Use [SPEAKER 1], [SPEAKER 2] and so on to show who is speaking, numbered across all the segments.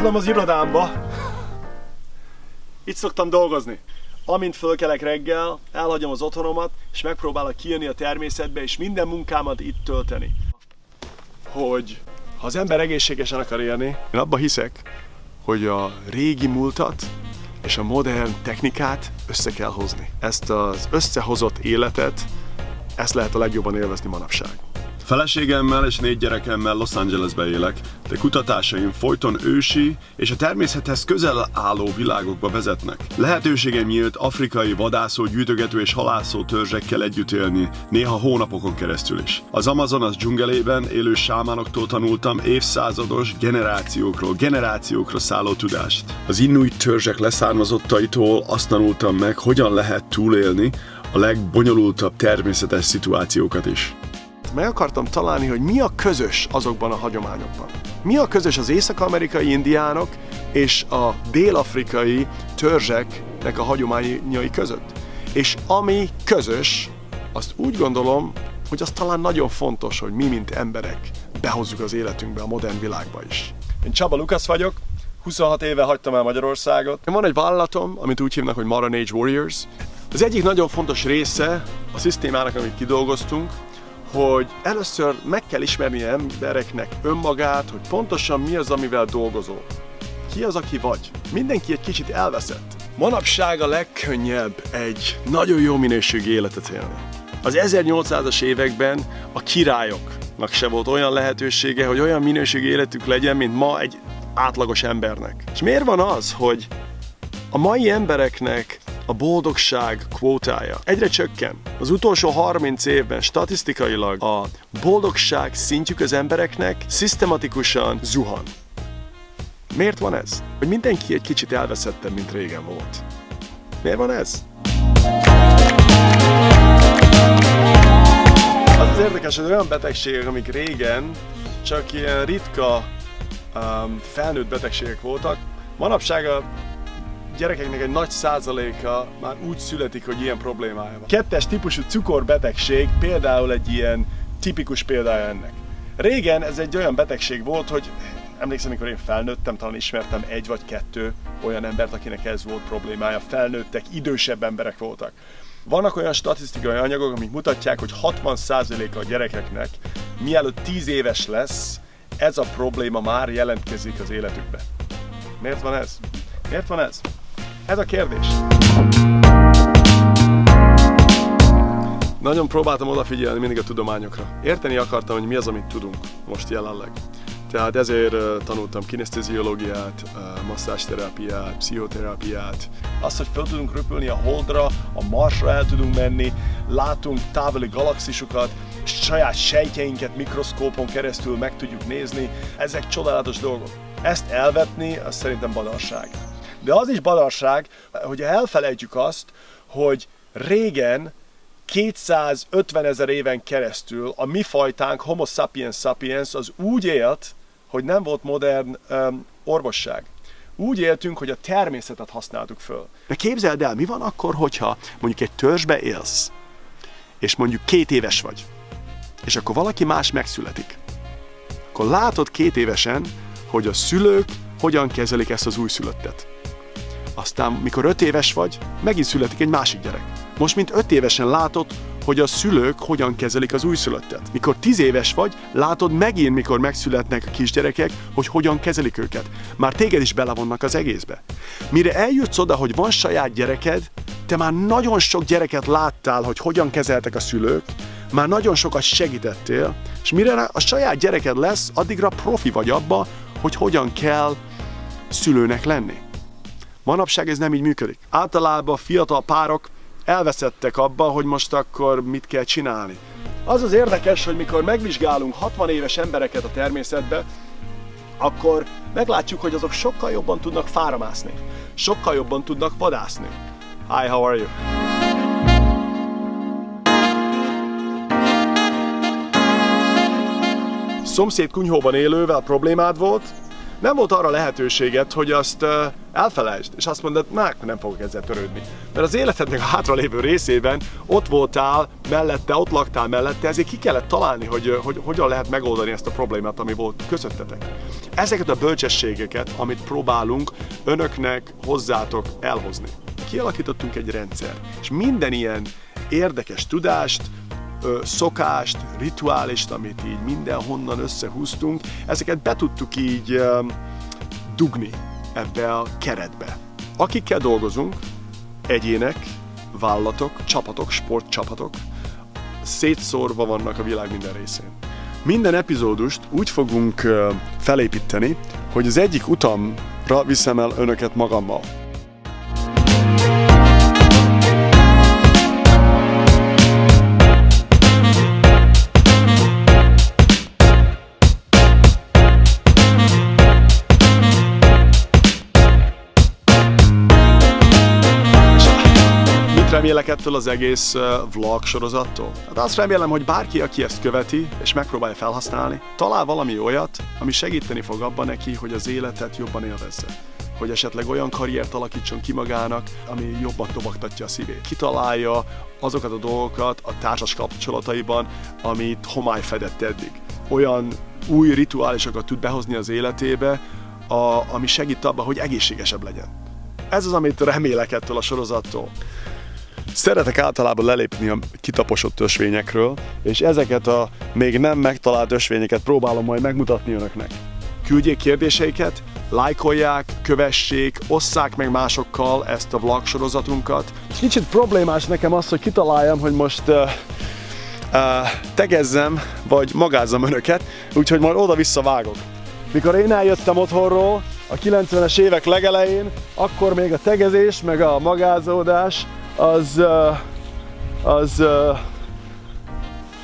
[SPEAKER 1] Köszönöm az irodámba. Itt szoktam dolgozni. Amint fölkelek reggel, elhagyom az otthonomat, és megpróbálok kijönni a természetbe, és minden munkámat itt tölteni. Hogy ha az ember egészségesen akar élni, én abban hiszek, hogy a régi múltat és a modern technikát össze kell hozni. Ezt az összehozott életet, ezt lehet a legjobban élvezni manapság.
[SPEAKER 2] Feleségemmel és 4 gyerekemmel Los Angelesbe élek, de kutatásaim folyton ősi és a természethez közel álló világokba vezetnek. Lehetőségem nyílt afrikai vadászó, gyűjtögető és halászó törzsekkel együtt élni, néha hónapokon keresztül is. Az Amazonas dzsungelében élő sámánoktól tanultam évszázados generációkra szálló tudást. Az inuit törzsek leszármazottaitól azt tanultam meg, hogyan lehet túlélni a legbonyolultabb természetes szituációkat is.
[SPEAKER 1] Meg akartam találni, hogy mi a közös azokban a hagyományokban. Mi a közös az észak-amerikai indiánok és a dél-afrikai törzseknek a hagyományai között. És ami közös, azt úgy gondolom, hogy az talán nagyon fontos, hogy mi, mint emberek behozzuk az életünkbe, a modern világba is. Én Csaba Lukasz vagyok, 26 éve hagytam el Magyarországot. Van egy vállalatom, amit úgy hívnak, hogy Modern Age Warriors. Az egyik nagyon fontos része a szisztémának, amit kidolgoztunk, hogy először meg kell ismerni embereknek önmagát, hogy pontosan mi az, amivel dolgozol. Ki az, aki vagy? Mindenki egy kicsit elveszett. Manapság a legkönnyebb egy nagyon jó minőségű életet élni. Az 1800-as években a királyoknak se volt olyan lehetősége, hogy olyan minőségű életük legyen, mint ma egy átlagos embernek. És miért van az, hogy a mai embereknek a boldogság kvótája egyre csökken? Az utolsó 30 évben statisztikailag a boldogság szintjük az embereknek szisztematikusan zuhan. Miért van ez? Hogy mindenki egy kicsit elveszettebb, mint régen volt. Miért van ez? Az érdekes, hogy olyan betegségek, amik régen csak ilyen ritka felnőtt betegségek voltak, manapság a gyerekeknek egy nagy százaléka már úgy születik, hogy ilyen problémája van. 2-es típusú cukorbetegség például egy ilyen tipikus példája ennek. Régen ez egy olyan betegség volt, hogy emlékszem, amikor én felnőttem, talán ismertem 1 vagy 2 olyan embert, akinek ez volt problémája. Felnőttek, idősebb emberek voltak. Vannak olyan statisztikai anyagok, amik mutatják, hogy 60%-a a gyerekeknek, mielőtt 10 éves lesz, ez a probléma már jelentkezik az életükbe. Miért van ez? Miért van ez? Ez a kérdés. Nagyon próbáltam odafigyelni mindig a tudományokra. Érteni akartam, hogy mi az, amit tudunk most jelenleg. Tehát ezért tanultam kinesztéziológiát, masszázsterápiát, pszichoterápiát. Azt, hogy fel tudunk röpülni a Holdra, a Marsra el tudunk menni, látunk távoli galaxisokat, saját sejtjeinket mikroszkópon keresztül meg tudjuk nézni. Ezek csodálatos dolgok. Ezt elvetni, az szerintem badarság. De az is badarság, hogy elfelejtjük azt, hogy régen 250 000 éven keresztül a mi fajtánk, Homo sapiens sapiens, az úgy élt, hogy nem volt modern orvosság. Úgy éltünk, hogy a természetet használtuk föl. De képzeld el, mi van akkor, hogyha mondjuk egy törzsbe élsz, és mondjuk 2 éves vagy, és akkor valaki más megszületik. Akkor látod 2 évesen, hogy a szülők hogyan kezelik ezt az újszülöttet. Aztán, mikor 5 éves vagy, megint születik egy másik gyerek. Most, mint 5 évesen látod, hogy a szülők hogyan kezelik az újszülöttet. Mikor 10 éves vagy, látod megint, mikor megszületnek a kisgyerekek, hogy hogyan kezelik őket. Már téged is belevonnak az egészbe. Mire eljutsz oda, hogy van saját gyereked, te már nagyon sok gyereket láttál, hogy hogyan kezeltek a szülők, már nagyon sokat segítettél, és mire a saját gyereked lesz, addigra profi vagy abba, hogy hogyan kell szülőnek lenni. Manapság ez nem így működik. Általában fiatal párok elveszettek abba, hogy most akkor mit kell csinálni. Az az érdekes, hogy mikor megvizsgálunk 60 éves embereket a természetbe, akkor meglátjuk, hogy azok sokkal jobban tudnak fáramászni, sokkal jobban tudnak vadászni. Hi, how are you? Szomszéd kunyhóban élővel problémád volt, Nem volt arra lehetőséged, hogy azt elfelejtsd, és azt mondod, nem fogok ezzel törődni. Mert az életednek a hátralévő részében ott voltál mellette, ott laktál mellette, ezért ki kellett találni, hogy hogyan lehet megoldani ezt a problémát, ami volt közöttetek. Ezeket a bölcsességeket, amit próbálunk önöknek, hozzátok elhozni. Kialakítottunk egy rendszer, és minden ilyen érdekes tudást, szokást, rituálist, amit így mindenhonnan összehúztunk, ezeket be tudtuk így dugni ebbe a keretbe. Akikkel dolgozunk, egyének, vállalatok, csapatok, sportcsapatok, szétszórva vannak a világ minden részén. Minden epizódust úgy fogunk felépíteni, hogy az egyik utamra viszem el önöket magammal. Remélek ettől az egész vlog sorozattól? Hát azt remélem, hogy bárki, aki ezt követi és megpróbálja felhasználni, talál valami olyat, ami segíteni fog abban neki, hogy az életet jobban élvezze. Hogy esetleg olyan karriert alakítson ki magának, ami jobban dobogtatja a szívét. Kitalálja azokat a dolgokat a társas kapcsolataiban, amit homály fedett eddig. Olyan új rituálisokat tud behozni az életébe, ami segít abban, hogy egészségesebb legyen. Ez az, amit remélek ettől a sorozattól. Szeretek általában lelépni a kitaposott ösvényekről, és ezeket a még nem megtalált ösvényeket próbálom majd megmutatni önöknek. Küldjék kérdéseiket, lájkolják, kövessék, osszák meg másokkal ezt a vlog sorozatunkat. Kicsit problémás nekem az, hogy kitaláljam, hogy most tegezzem, vagy magázzam önöket, úgyhogy majd oda-vissza vágok. Mikor én eljöttem otthonról a 90-es évek legelején, akkor még a tegezés, meg a magázódás az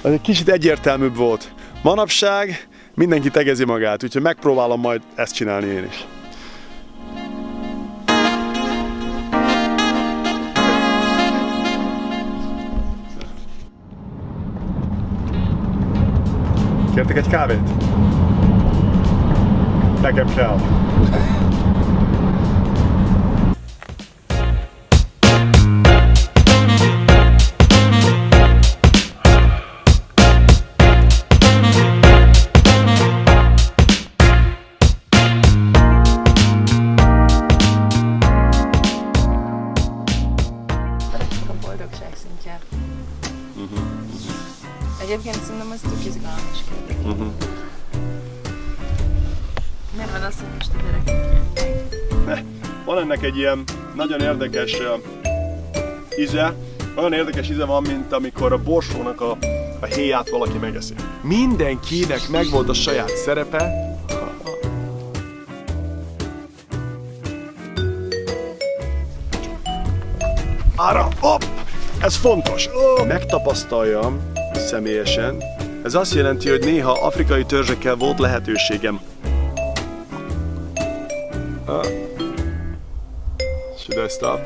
[SPEAKER 1] egy kicsit egyértelműbb volt. Manapság mindenki tegezi magát, úgyhogy megpróbálom majd ezt csinálni én is. Kértek egy kávét? Nekem kell.
[SPEAKER 3] Egyébként szerintem ez tök izgalmas kérdés. Miért van azt, hogy most a gyerekek?
[SPEAKER 1] Van ennek egy ilyen nagyon érdekes íze. Olyan érdekes íze van, mint amikor a borsónak a héját valaki megeszi. Mindenkinek megvolt a saját szerepe. Arra, hopp! Ez fontos. Megtapasztaljam személyesen. Ez azt jelenti, hogy néha afrikai törzsekkel volt lehetőségem. Should I stop?